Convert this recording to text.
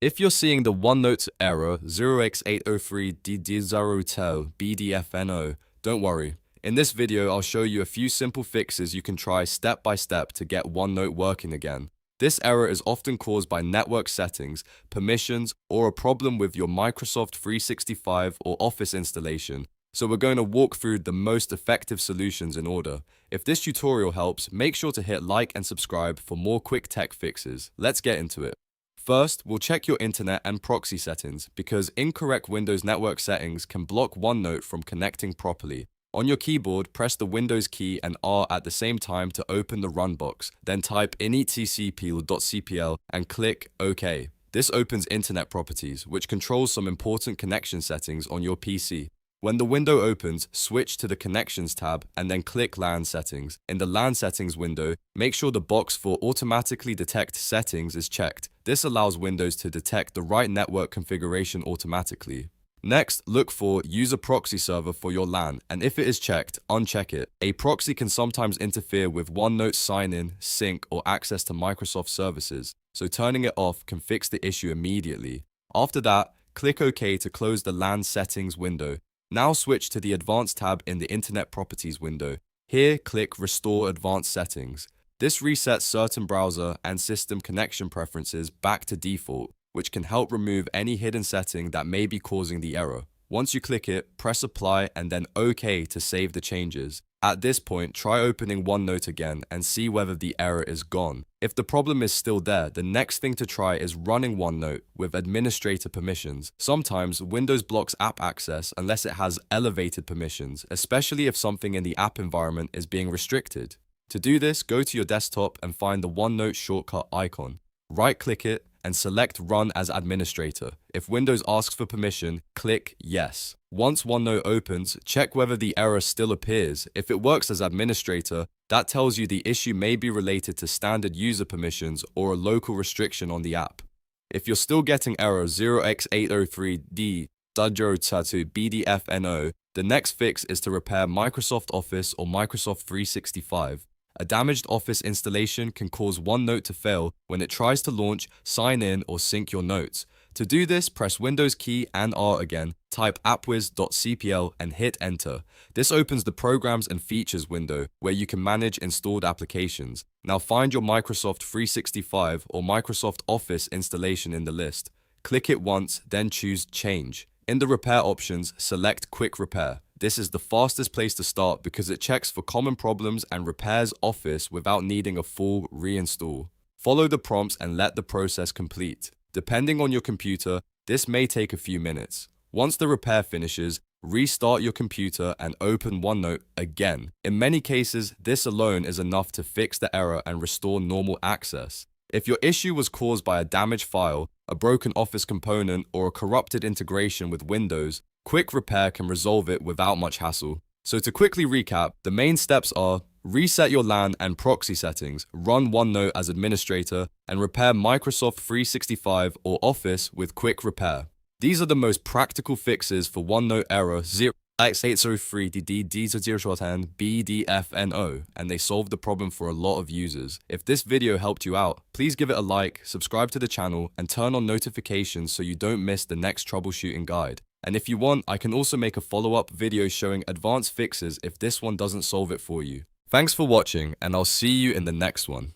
If you're seeing the OneNote error 0X803D0010 BDFNO, don't worry. In this video, I'll show you a few simple fixes you can try step by step to get OneNote working again. This error is often caused by network settings, permissions, or a problem with your Microsoft 365 or Office installation. So we're going to walk through the most effective solutions in order. If this tutorial helps, make sure to hit like and subscribe for more quick tech fixes. Let's get into it. First, we'll check your internet and proxy settings because incorrect Windows network settings can block OneNote from connecting properly. On your keyboard, press the Windows key and R at the same time to open the run box, then type inetccpl.cpl and click OK. This opens Internet Properties, which controls some important connection settings on your PC. When the window opens, switch to the Connections tab and then click LAN Settings. In the LAN Settings window, make sure the box for Automatically Detect Settings is checked. This allows Windows to detect the right network configuration automatically. Next, look for Use a Proxy Server for your LAN, and if it is checked, uncheck it. A proxy can sometimes interfere with OneNote sign-in, sync, or access to Microsoft services, so turning it off can fix the issue immediately. After that, click OK to close the LAN Settings window. Now switch to the Advanced tab in the Internet Properties window. Here, click Restore Advanced Settings. This resets certain browser and system connection preferences back to default, which can help remove any hidden setting that may be causing the error. Once you click it, press Apply and then OK to save the changes. At this point, try opening OneNote again and see whether the error is gone. If the problem is still there, the next thing to try is running OneNote with administrator permissions. Sometimes Windows blocks app access unless it has elevated permissions, especially if something in the app environment is being restricted. To do this, go to your desktop and find the OneNote shortcut icon. Right-click it and select Run as Administrator. If Windows asks for permission, click Yes. Once OneNote opens, check whether the error still appears. If it works as administrator, that tells you the issue may be related to standard user permissions or a local restriction on the app. If you're still getting error 0X803D0010 BDFNO, the next fix is to repair Microsoft Office or Microsoft 365. A damaged Office installation can cause OneNote to fail when it tries to launch, sign in, or sync your notes. To do this, press Windows key and R again, type appwiz.cpl and hit Enter. This opens the Programs and Features window where you can manage installed applications. Now find your Microsoft 365 or Microsoft Office installation in the list. Click it once, then choose Change. In the repair options, select Quick Repair. This is the fastest place to start because it checks for common problems and repairs Office without needing a full reinstall. Follow the prompts and let the process complete. Depending on your computer, this may take a few minutes. Once the repair finishes, restart your computer and open OneNote again. In many cases, this alone is enough to fix the error and restore normal access. If your issue was caused by a damaged file, a broken Office component, or a corrupted integration with Windows, Quick Repair can resolve it without much hassle. So to quickly recap, the main steps are reset your LAN and proxy settings, run OneNote as administrator, and repair Microsoft 365 or Office with Quick Repair. These are the most practical fixes for OneNote error 0X803D0010 BDFNO, and they solve the problem for a lot of users. If this video helped you out, please give it a like, subscribe to the channel, and turn on notifications so you don't miss the next troubleshooting guide. And if you want, I can also make a follow-up video showing advanced fixes if this one doesn't solve it for you. Thanks for watching, and I'll see you in the next one.